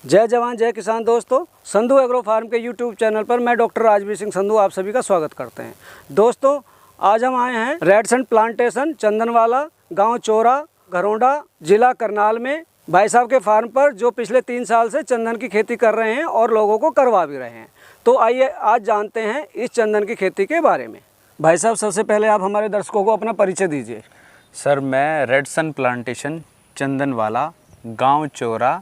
जय जवान जय किसान दोस्तों, संधू एग्रो फार्म के यूट्यूब चैनल पर मैं डॉक्टर राजवीर सिंह संधू आप सभी का स्वागत करते हैं। दोस्तों, आज हम आए हैं रेडसन प्लांटेशन चंदनवाला, गांव चोरा, घरोंडा, जिला करनाल में भाई साहब के फार्म पर, जो पिछले 3 साल से चंदन की खेती कर रहे हैं और लोगों को करवा भी रहे हैं। तो आइए आज जानते हैं इस चंदन की खेती के बारे में। भाई साहब, सबसे पहले आप हमारे दर्शकों को अपना परिचय दीजिए। सर, मैं रेडसन प्लांटेशन चंदनवाला, गांव चोरा,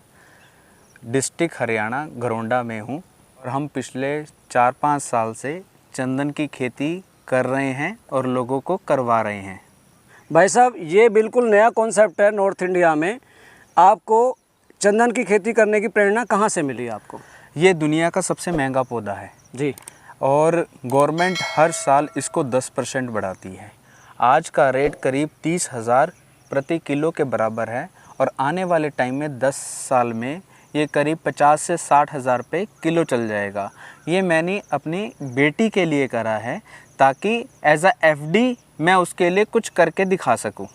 डिस्ट्रिक्ट हरियाणा, घरोंडा में हूं और हम पिछले 4-5 साल से चंदन की खेती कर रहे हैं और लोगों को करवा रहे हैं। भाई साहब, ये बिल्कुल नया कॉन्सेप्ट है नॉर्थ इंडिया में। आपको चंदन की खेती करने की प्रेरणा कहाँ से मिली आपको? ये दुनिया का सबसे महंगा पौधा है जी, और गवर्नमेंट हर साल इसको 10% बढ़ाती है। आज का रेट करीब 30,000 प्रति किलो के बराबर है और आने वाले टाइम में 10 साल में ये करीब 50 से 60,000 रुपये किलो चल जाएगा। ये मैंने अपनी बेटी के लिए करा है ताकि एज अ एफडी मैं उसके लिए कुछ करके दिखा सकूं।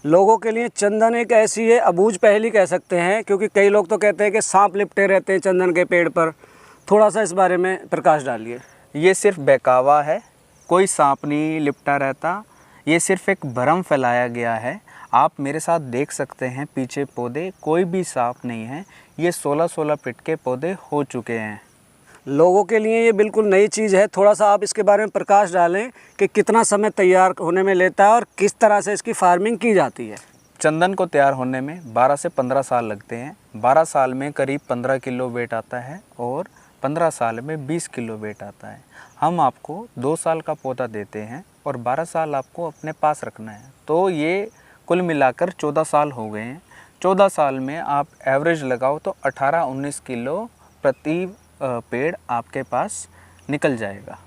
लोगों के लिए चंदन एक ऐसी है अबूझ पहेली कह सकते हैं, क्योंकि कई लोग तो कहते हैं कि सांप लिपटे रहते हैं चंदन के पेड़ पर। थोड़ा सा इस बारे में प्रकाश डालिए। ये सिर्फ बहकावा है, कोई सांप नहीं लिपटा रहता। ये सिर्फ एक भ्रम फैलाया गया है। आप मेरे साथ देख सकते हैं पीछे पौधे, कोई भी सांप नहीं है। ये 16-16 फीट के पौधे हो चुके हैं। लोगों के लिए ये बिल्कुल नई चीज़ है। थोड़ा सा आप इसके बारे में प्रकाश डालें कि कितना समय तैयार होने में लेता है और किस तरह से इसकी फार्मिंग की जाती है। चंदन को तैयार होने में 12 से 15 साल लगते हैं। 12 साल में करीब 15 किलो वेट आता है और 15 साल में 20 किलो वेट आता है। हम आपको 2 साल का पौधा देते हैं और 12 साल आपको अपने पास रखना है। तो ये कुल मिलाकर 14 साल हो गए हैं। 14 साल में आप एवरेज लगाओ तो 18-19 किलो प्रति पेड़ आपके पास निकल जाएगा।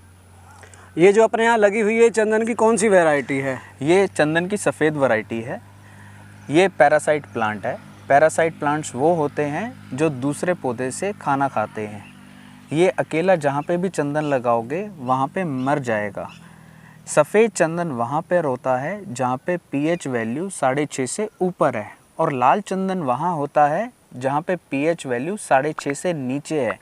ये जो अपने यहाँ लगी हुई है चंदन की कौन सी वैरायटी है? ये चंदन की सफ़ेद वैरायटी है। ये पैरासाइट प्लांट है। पैरासाइट प्लांट्स वो होते हैं जो दूसरे पौधे से खाना खाते हैं। ये अकेला जहाँ पे भी चंदन लगाओगे वहाँ पे मर जाएगा। सफ़ेद चंदन वहाँ पर होता है जहाँ पे pH वैल्यू 6.5 से ऊपर है, और लाल चंदन वहाँ होता है जहाँ पे pH वैल्यू 6.5 से नीचे है।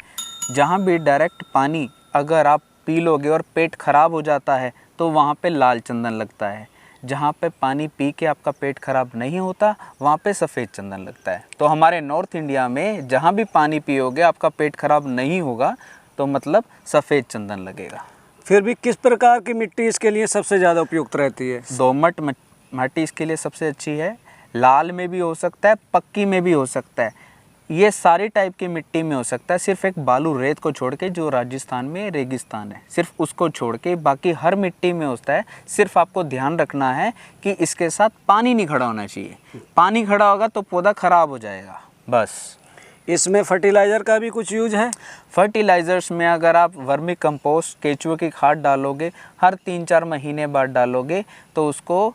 जहाँ भी डायरेक्ट पानी अगर आप पी लोगे और पेट ख़राब हो जाता है तो वहाँ पे लाल चंदन लगता है। जहाँ पे पानी पी के आपका पेट ख़राब नहीं होता वहाँ पे सफ़ेद चंदन लगता है। तो हमारे नॉर्थ इंडिया में जहाँ भी पानी पियोगे आपका पेट ख़राब नहीं होगा, तो मतलब सफ़ेद चंदन लगेगा। फिर भी किस प्रकार की मिट्टी इसके लिए सबसे ज़्यादा उपयुक्त रहती है? दोमट मिट्टी इसके लिए सबसे अच्छी है। लाल में भी हो सकता है, पक्की में भी हो सकता है, ये सारी टाइप की मिट्टी में हो सकता है। सिर्फ एक बालू रेत को छोड़ के, जो राजस्थान में रेगिस्तान है, सिर्फ उसको छोड़ के बाकी हर मिट्टी में होता है। सिर्फ आपको ध्यान रखना है कि इसके साथ पानी नहीं खड़ा होना चाहिए। पानी खड़ा होगा तो पौधा ख़राब हो जाएगा बस। इसमें फर्टिलाइज़र का भी कुछ यूज है? फर्टिलाइज़र्स में अगर आप वर्मी कंपोस्ट, केचुए की खाद डालोगे, हर 3-4 महीने बाद डालोगे तो उसको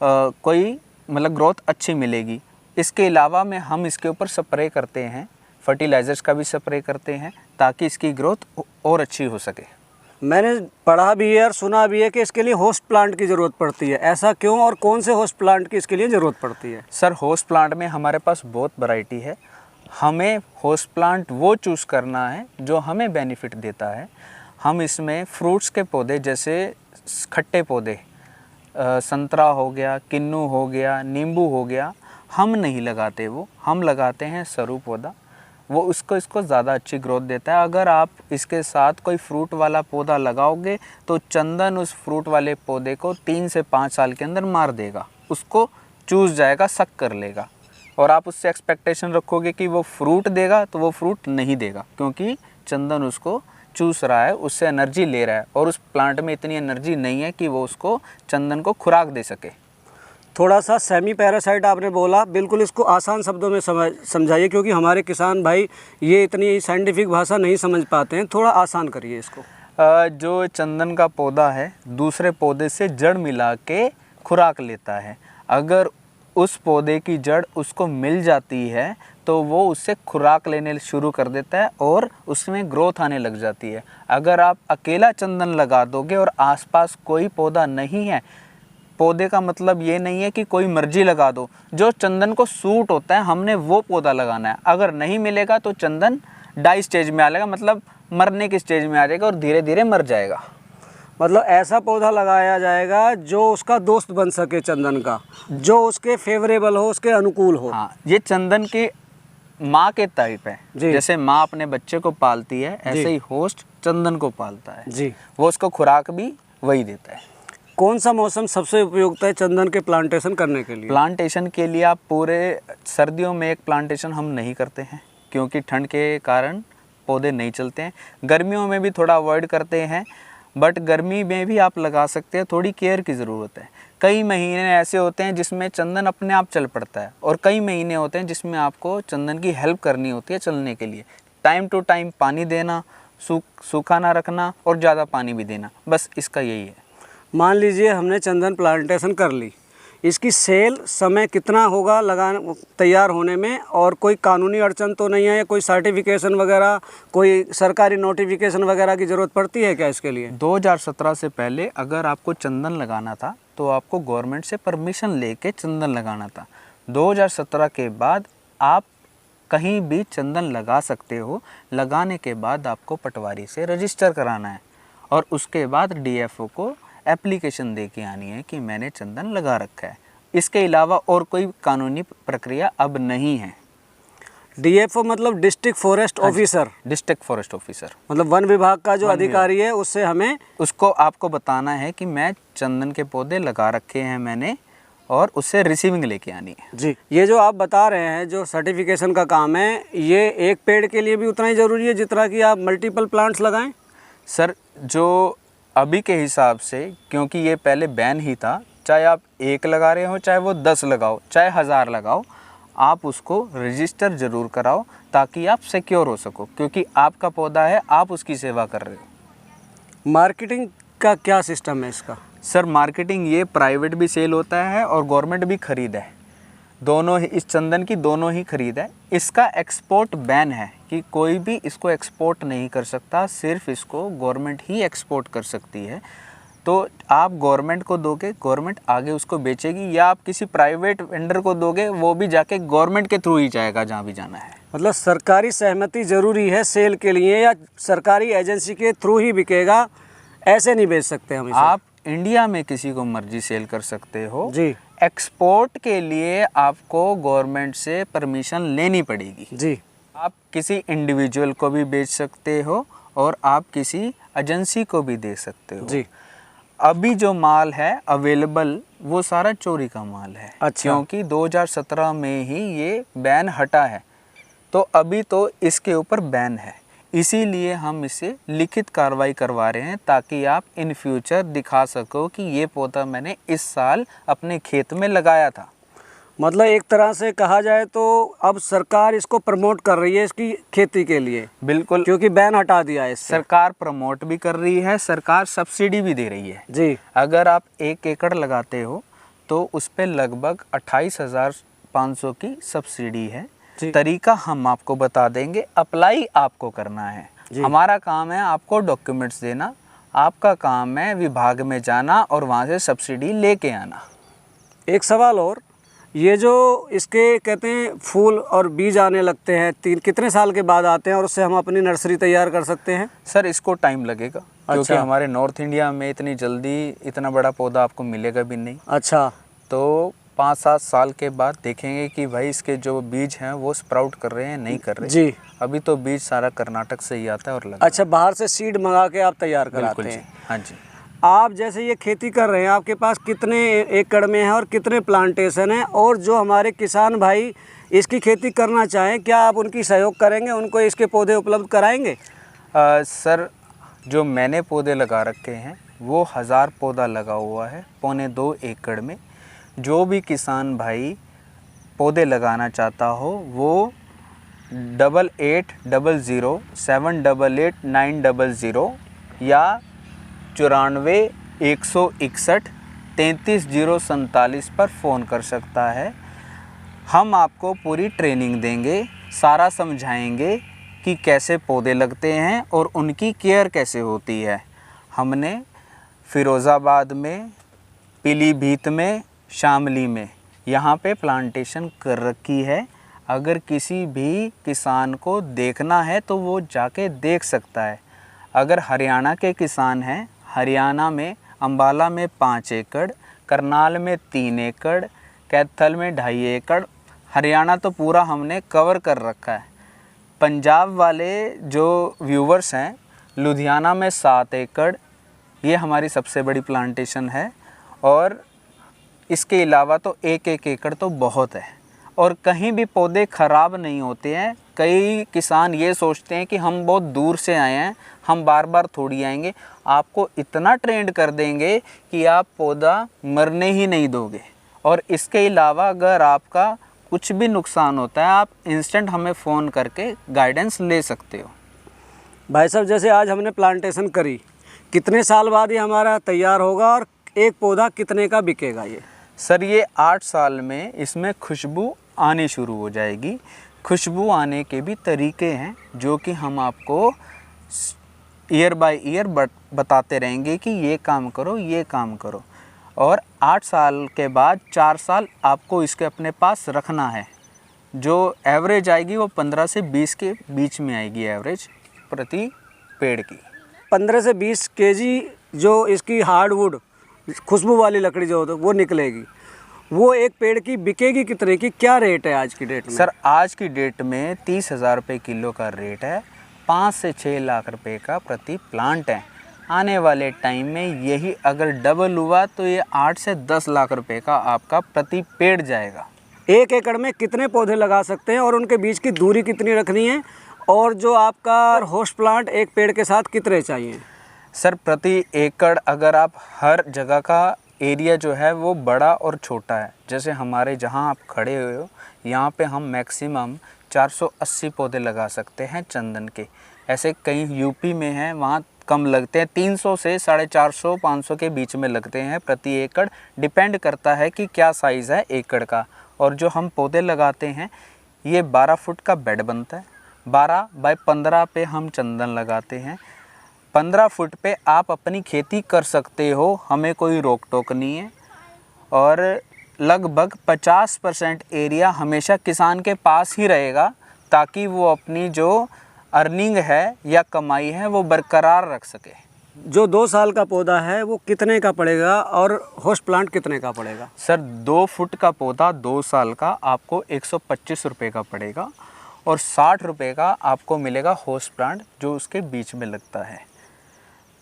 कोई मतलब ग्रोथ अच्छी मिलेगी। इसके अलावा में हम इसके ऊपर स्प्रे करते हैं, फर्टिलाइज़र्स का भी स्प्रे करते हैं ताकि इसकी ग्रोथ और अच्छी हो सके। मैंने पढ़ा भी है और सुना भी है कि इसके लिए होस्ट प्लांट की ज़रूरत पड़ती है। ऐसा क्यों और कौन से होस्ट प्लांट की इसके लिए ज़रूरत पड़ती है? सर, होस्ट प्लांट में हमारे पास बहुत वैरायटी है। हमें होस्ट प्लांट वो चूज़ करना है जो हमें बेनिफिट देता है। हम इसमें फ्रूट्स के पौधे, जैसे खट्टे पौधे, संतरा हो गया, किन्नू हो गया, नींबू हो गया, हम नहीं लगाते। वो हम लगाते हैं सरू पौधा। वो इसको ज़्यादा अच्छी ग्रोथ देता है। अगर आप इसके साथ कोई फ्रूट वाला पौधा लगाओगे तो चंदन उस फ्रूट वाले पौधे को 3 से 5 साल के अंदर मार देगा, उसको चूस जाएगा, सक कर लेगा। और आप उससे एक्सपेक्टेशन रखोगे कि वो फ्रूट देगा तो वो फ्रूट नहीं देगा, क्योंकि चंदन उसको चूस रहा है, उससे एनर्जी ले रहा है, और उस प्लांट में इतनी एनर्जी नहीं है कि वो उसको चंदन को खुराक दे सके। थोड़ा सा सेमी पैरासाइट आपने बोला, बिल्कुल इसको आसान शब्दों में समझाइए, क्योंकि हमारे किसान भाई ये इतनी साइंटिफिक भाषा नहीं समझ पाते हैं। थोड़ा आसान करिए इसको। जो चंदन का पौधा है दूसरे पौधे से जड़ मिला के खुराक लेता है। अगर उस पौधे की जड़ उसको मिल जाती है तो वो उससे खुराक लेने शुरू कर देता है और उसमें ग्रोथ आने लग जाती है। अगर आप अकेला चंदन लगा दोगे और आसपास कोई पौधा नहीं है पौधे का मतलब ये नहीं है कि कोई मर्जी लगा दो, जो चंदन को सूट होता है हमने वो पौधा लगाना है। अगर नहीं मिलेगा तो चंदन डाई स्टेज में आ जाएगा, मतलब मरने की स्टेज में आ जाएगा और धीरे धीरे मर जाएगा। मतलब ऐसा पौधा लगाया जाएगा जो उसका दोस्त बन सके चंदन का, जो उसके फेवरेबल हो, उसके अनुकूल हो। हाँ, ये चंदन की माँ के टाइप है। जी। जैसे माँ अपने बच्चे को पालती है, ऐसे ही होस्ट चंदन को पालता है जी। वो उसको खुराक भी वही देता है। कौन सा मौसम सबसे उपयुक्त है चंदन के प्लांटेशन करने के लिए? प्लांटेशन के लिए आप पूरे सर्दियों में एक प्लांटेशन हम नहीं करते हैं, क्योंकि ठंड के कारण पौधे नहीं चलते हैं। गर्मियों में भी थोड़ा अवॉइड करते हैं, बट गर्मी में भी आप लगा सकते हैं, थोड़ी केयर की ज़रूरत है। कई महीने ऐसे होते हैं जिसमें चंदन अपने आप चल पड़ता है, और कई महीने होते हैं जिसमें आपको चंदन की हेल्प करनी होती है चलने के लिए। टाइम टू टाइम पानी देना, सूखा ना रखना और ज़्यादा पानी भी देना, बस इसका यही है। मान लीजिए हमने चंदन प्लांटेशन कर ली, इसकी सेल समय कितना होगा लगाने तैयार होने में, और कोई कानूनी अड़चन तो नहीं है, या कोई सर्टिफिकेशन वगैरह, कोई सरकारी नोटिफिकेशन वगैरह की ज़रूरत पड़ती है क्या इसके लिए? 2017 से पहले अगर आपको चंदन लगाना था तो आपको गवर्नमेंट से परमिशन लेके चंदन लगाना था। 2017 के बाद आप कहीं भी चंदन लगा सकते हो। लगाने के बाद आपको पटवारी से रजिस्टर कराना है, और उसके बाद डीएफओ को एप्लीकेशन दे के आनी है कि मैंने चंदन लगा रखा है। इसके अलावा और कोई कानूनी प्रक्रिया अब नहीं है। डीएफओ मतलब district forest officer? District forest officer मतलब वन विभाग का जो अधिकारी है, उससे हमें उसको आपको बताना है कि मैं चंदन के पौधे लगा रखे हैं मैंने, और उससे रिसीविंग लेके आनी है। जी। ये जो आप बता रहे हैं जो सर्टिफिकेशन का काम है, ये एक पेड़ के लिए भी उतना ही ज़रूरी है जितना कि आप मल्टीपल प्लांट्स लगाएं? सर, जो अभी के हिसाब से, क्योंकि ये पहले बैन ही था, चाहे आप एक लगा रहे हो, चाहे वो 10 लगाओ, चाहे 1000 लगाओ, आप उसको रजिस्टर ज़रूर कराओ ताकि आप सिक्योर हो सको, क्योंकि आपका पौधा है, आप उसकी सेवा कर रहे हो। मार्केटिंग का क्या सिस्टम है इसका? सर, मार्केटिंग ये प्राइवेट भी सेल होता है और गवर्नमेंट भी खरीद है, दोनों ही। इस चंदन की दोनों ही खरीद है। इसका एक्सपोर्ट बैन है कि कोई भी इसको एक्सपोर्ट नहीं कर सकता, सिर्फ इसको गवर्नमेंट ही एक्सपोर्ट कर सकती है। तो आप गवर्नमेंट को दोगे, गवर्नमेंट आगे उसको बेचेगी, या आप किसी प्राइवेट वेंडर को दोगे, वो भी जाके गवर्नमेंट के थ्रू ही जाएगा जहाँ भी जाना है। मतलब सरकारी सहमति ज़रूरी है सेल के लिए, या सरकारी एजेंसी के थ्रू ही बिकेगा, ऐसे नहीं बेच सकते हम इसे? आप इंडिया में किसी को मर्जी सेल कर सकते हो जी। एक्सपोर्ट के लिए आपको गवर्नमेंट से परमिशन लेनी पड़ेगी। जी। आप किसी इंडिविजुअल को भी बेच सकते हो, और आप किसी एजेंसी को भी दे सकते हो। जी। अभी जो माल है अवेलेबल, वो सारा चोरी का माल है। अच्छा। क्योंकि 2017 में ही ये बैन हटा है, तो अभी तो इसके ऊपर बैन है। इसीलिए हम इसे लिखित कार्रवाई करवा रहे हैं, ताकि आप इन फ्यूचर दिखा सको कि ये पौधा मैंने इस साल अपने खेत में लगाया था। मतलब एक तरह से कहा जाए तो अब सरकार इसको प्रमोट कर रही है इसकी खेती के लिए? बिल्कुल, क्योंकि बैन हटा दिया है इससे। सरकार प्रमोट भी कर रही है, सरकार सब्सिडी भी दे रही है। जी। अगर आप 1 एकड़ लगाते हो तो उस पर लगभग 28,500 की सब्सिडी है। तरीका हम आपको बता देंगे, अप्लाई आपको करना है। हमारा काम है आपको डॉक्यूमेंट्स देना, आपका काम है विभाग में जाना और वहाँ से सब्सिडी लेके आना। एक सवाल और, ये जो इसके कहते हैं फूल और बीज आने लगते हैं, कितने साल के बाद आते हैं, और उससे हम अपनी नर्सरी तैयार कर सकते हैं? सर, इसको टाइम लगेगा। अच्छा। क्योंकि हमारे नॉर्थ इंडिया में इतनी जल्दी इतना बड़ा पौधा आपको मिलेगा भी नहीं। अच्छा। तो 5-7 साल के बाद देखेंगे कि भाई इसके जो बीज हैं वो स्प्राउट कर रहे हैं, नहीं कर रहे। जी। अभी तो बीज सारा कर्नाटक से ही आता है और लगा। अच्छा, बाहर से सीड मंगा के आप तैयार कराते हैं? हाँ जी। आप जैसे ये खेती कर रहे हैं, आपके पास कितने एकड़ में है और कितने प्लांटेशन है, और जो हमारे किसान भाई इसकी खेती करना चाहें, क्या आप उनकी सहयोग करेंगे, उनको इसके पौधे उपलब्ध कराएंगे? सर, जो मैंने पौधे लगा रखे हैं वो 1000 पौधा लगा हुआ है 2.25 एकड़ में। जो भी किसान भाई पौधे लगाना चाहता हो वो 8800788900 या 94-161-33-047 पर फ़ोन कर सकता है। हम आपको पूरी ट्रेनिंग देंगे, सारा समझाएंगे कि कैसे पौधे लगते हैं और उनकी केयर कैसे होती है। हमने फ़िरोज़ाबाद में, पीलीभीत में, शामली में, यहाँ पे प्लांटेशन कर रखी है। अगर किसी भी किसान को देखना है तो वो जाके देख सकता है। अगर हरियाणा के किसान हैं, हरियाणा में अंबाला में 5 एकड़, करनाल में 3 एकड़, कैथल में 2.5 एकड़, हरियाणा तो पूरा हमने कवर कर रखा है। पंजाब वाले जो व्यूवर्स हैं, लुधियाना में 7 एकड़, ये हमारी सबसे बड़ी प्लांटेशन है। और इसके अलावा तो 1-1 एकड़ तो बहुत है। और कहीं भी पौधे ख़राब नहीं होते हैं। कई किसान ये सोचते हैं कि हम बहुत दूर से आए हैं, हम बार बार थोड़ी आएंगे। आपको इतना ट्रेंड कर देंगे कि आप पौधा मरने ही नहीं दोगे। और इसके अलावा अगर आपका कुछ भी नुकसान होता है, आप इंस्टेंट हमें फ़ोन करके गाइडेंस ले सकते हो। भाई साहब, जैसे आज हमने प्लांटेशन करी, कितने साल बाद ये हमारा तैयार होगा और एक पौधा कितने का बिकेगा ये? सर, ये 8 साल में इसमें खुशबू आनी शुरू हो जाएगी। खुशबू आने के भी तरीके हैं जो कि हम आपको ईयर बाय ईयर बताते रहेंगे कि ये काम करो, ये काम करो। और 8 साल के बाद 4 साल आपको इसके अपने पास रखना है। जो एवरेज आएगी वो 15 से 20 के बीच में आएगी, एवरेज प्रति पेड़ की। 15 से 20 केजी जो इसकी हार्डवुड खुशबू वाली लकड़ी जो होती है वो निकलेगी। वो एक पेड़ की बिकेगी कितने की, क्या रेट है आज की डेट में? सर, आज की डेट में 30,000 रुपये किलो का रेट है। 5 से 6 लाख रुपए का प्रति प्लांट है। आने वाले टाइम में यही अगर डबल हुआ तो ये 8 से 10 लाख रुपए का आपका प्रति पेड़ जाएगा। 1 एकड़ में कितने पौधे लगा सकते हैं और उनके बीच की दूरी कितनी रखनी है? और जो आपका होस्ट प्लांट एक पेड़ के साथ कितने चाहिए? सर, प्रति एकड़ अगर आप हर जगह का एरिया जो है वो बड़ा और छोटा है। जैसे हमारे जहां आप खड़े हुए हो, यहाँ पे हम मैक्सिमम 480 पौधे लगा सकते हैं चंदन के। ऐसे कई यूपी में हैं, वहाँ कम लगते हैं, 300 से 450 500 के बीच में लगते हैं प्रति एकड़। डिपेंड करता है कि क्या साइज़ है एकड़ का। और जो हम पौधे लगाते हैं, ये 12 फुट का बेड बनता है। 12 बाय 15 पे हम चंदन लगाते हैं। 15 फुट पे आप अपनी खेती कर सकते हो, हमें कोई रोक टोक नहीं है। और लगभग 50% एरिया हमेशा किसान के पास ही रहेगा, ताकि वो अपनी जो अर्निंग है या कमाई है वो बरकरार रख सके। जो 2 साल का पौधा है वो कितने का पड़ेगा और होस्ट प्लांट कितने का पड़ेगा? सर, 2 फुट का पौधा 2 साल का आपको 125 रुपये का पड़ेगा। और 60 रुपये का आपको मिलेगा होस्ट प्लांट जो उसके बीच में लगता है।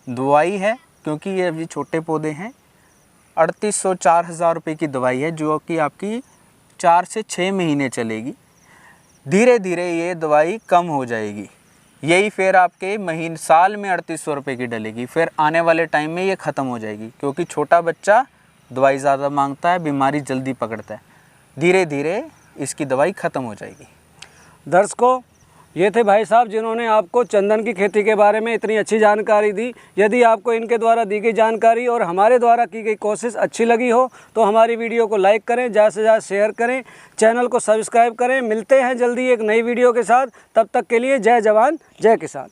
दवाई है, क्योंकि ये अभी छोटे पौधे हैं, 3800-4000 रुपये की दवाई है जो कि आपकी 4 से 6 महीने चलेगी। धीरे धीरे ये दवाई कम हो जाएगी। यही फिर आपके साल में 3800 रुपये की डलेगी। फिर आने वाले टाइम में ये ख़त्म हो जाएगी, क्योंकि छोटा बच्चा दवाई ज़्यादा मांगता है, बीमारी जल्दी पकड़ता है। धीरे धीरे इसकी दवाई ख़त्म हो जाएगी। दर्शकों, ये थे भाई साहब जिन्होंने आपको चंदन की खेती के बारे में इतनी अच्छी जानकारी दी। यदि आपको इनके द्वारा दी गई जानकारी और हमारे द्वारा की गई कोशिश अच्छी लगी हो तो हमारी वीडियो को लाइक करें, ज़्यादा से ज़्यादा शेयर करें, चैनल को सब्सक्राइब करें। मिलते हैं जल्दी एक नई वीडियो के साथ। तब तक के लिए जय जवान जय किसान।